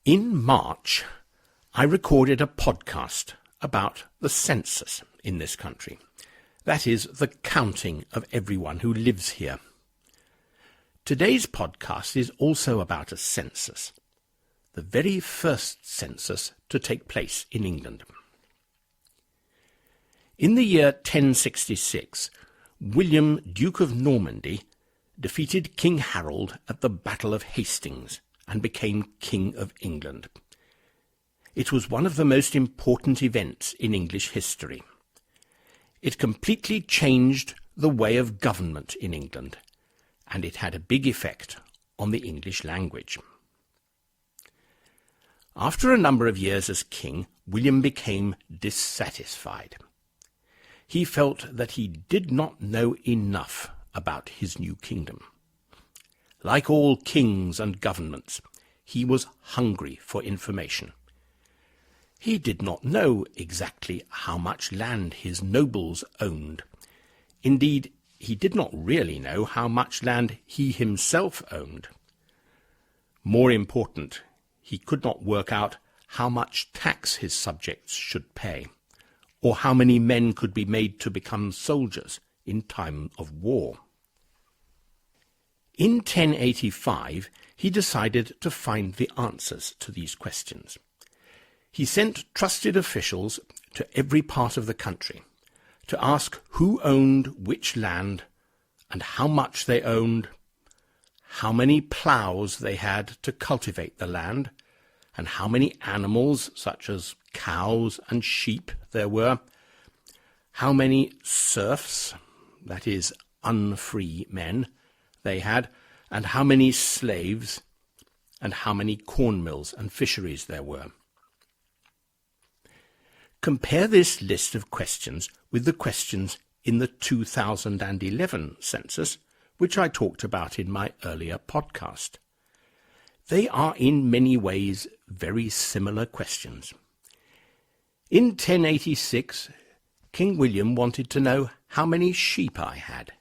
In March, I recorded a podcast about the census in this country. That is, the counting of everyone who lives here. Today's podcast is also about a census, the very first census to take place in England. In the year 1066, William, Duke of Normandy, defeated King Harold at the Battle of Hastings and became King of England. It was one of the most important events in English history. It completely changed the way of government in England, and it had a big effect on the English language. After a number of years as king, William became dissatisfied. He felt that he did not know enough about his new kingdom. Like all kings and governments, he was hungry for information. He did not know exactly how much land his nobles owned. Indeed, he did not really know how much land he himself owned. More important, he could not work out how much tax his subjects should pay, or how many men could be made to become soldiers in time of war. In 1085, he decided to find the answers to these questions. He sent trusted officials to every part of the country to ask who owned which land and how much they owned, how many ploughs they had to cultivate the land, and how many animals, such as cows and sheep, there were, how many serfs, that is, unfree men, they had, and how many slaves, and how many cornmills and fisheries there were. Compare this list of questions with the questions in the 2011 census, which I talked about in my earlier podcast. They are in many ways very similar questions. In 1086, King William wanted to know how many sheep I had.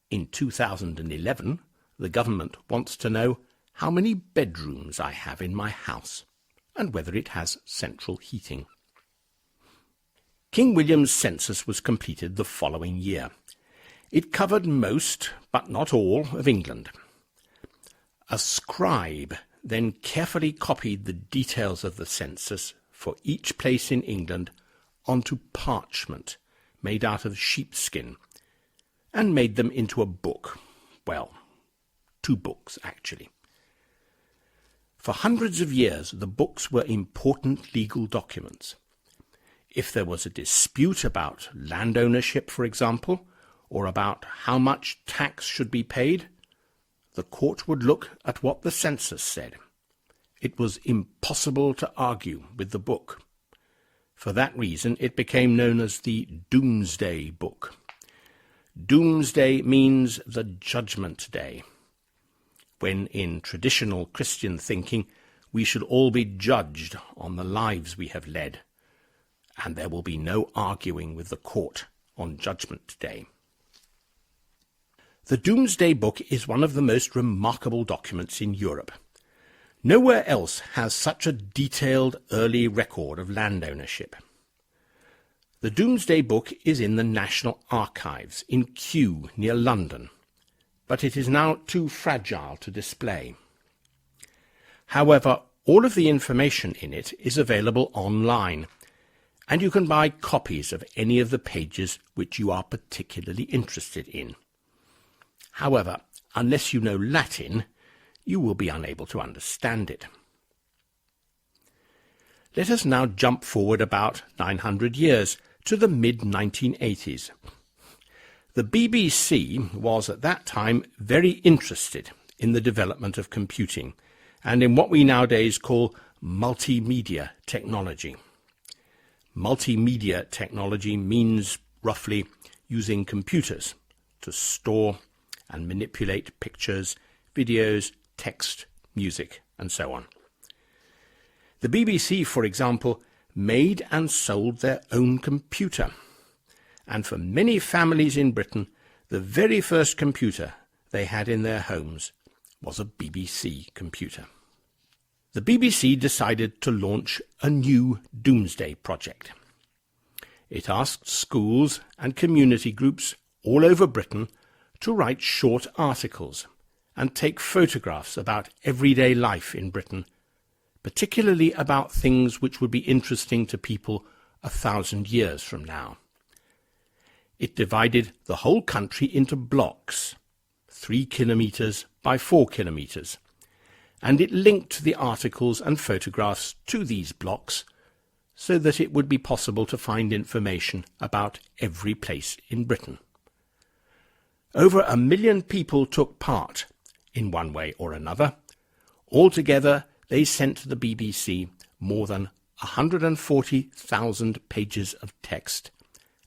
In 2011, the government wants to know how many bedrooms I have in my house and whether it has central heating. King William's census was completed the following year. It covered most, but not all, of England. A scribe then carefully copied the details of the census for each place in England onto parchment made out of sheepskin and made them into a book. Well, 2 books, actually. For hundreds of years, the books were important legal documents. If there was a dispute about land ownership, for example, or about how much tax should be paid, the court would look at what the census said. It was impossible to argue with the book. For that reason, it became known as the Domesday book. Domesday means the Judgment Day, when in traditional Christian thinking we should all be judged on the lives we have led, and there will be no arguing with the court on Judgment Day. The Domesday Book is one of the most remarkable documents in Europe. Nowhere else has such a detailed early record of land ownership. The Domesday Book is in the National Archives in Kew near London, but it is now too fragile to display. However, all of the information in it is available online, and you can buy copies of any of the pages which you are particularly interested in. However, unless you know Latin, you will be unable to understand it. Let us now jump forward about 900 years to the mid-1980s. The BBC was at that time very interested in the development of computing and in what we nowadays call multimedia technology. Multimedia technology means roughly using computers to store and manipulate pictures, videos, text, music, and so on. The BBC, for example, made and sold their own computer, and for many families in Britain, the very first computer they had in their homes was a BBC computer. the BBC decided to launch a new Domesday project. It asked schools and community groups all over Britain to write short articles and take photographs about everyday life in Britain, particularly about things which would be interesting to people 1,000 years from now. It divided the whole country into blocks, 3 kilometres by 4 kilometres, and it linked the articles and photographs to these blocks so that it would be possible to find information about every place in Britain. Over 1 million people took part in one way or another. Altogether, they sent to the BBC more than 140,000 pages of text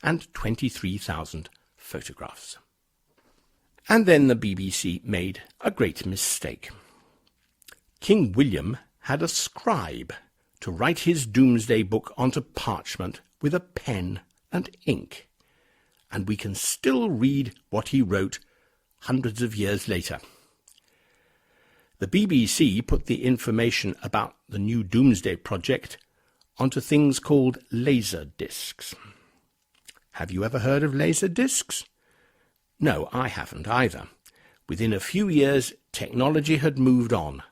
and 23,000 photographs. And then the BBC made a great mistake. King William had a scribe to write his Domesday book onto parchment with a pen and ink, and we can still read what he wrote hundreds of years later. The BBC put the information about the new Domesday project onto things called laser discs. Have you ever heard of laser discs? No, I haven't either. Within a few years, technology had moved on,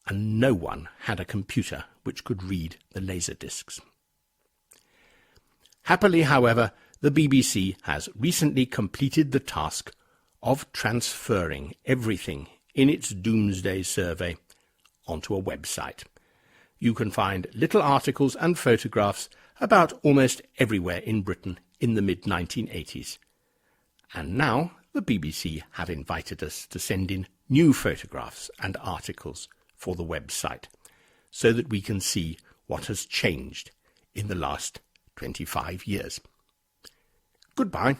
and no one had a computer which could read the laser discs. Happily, however, the BBC has recently completed the task of transferring everything in its Domesday survey onto a website. You can find little articles and photographs about almost everywhere in Britain in the mid-1980s. And now the BBC have invited us to send in new photographs and articles for the website so that we can see what has changed in the last 25 years. Goodbye.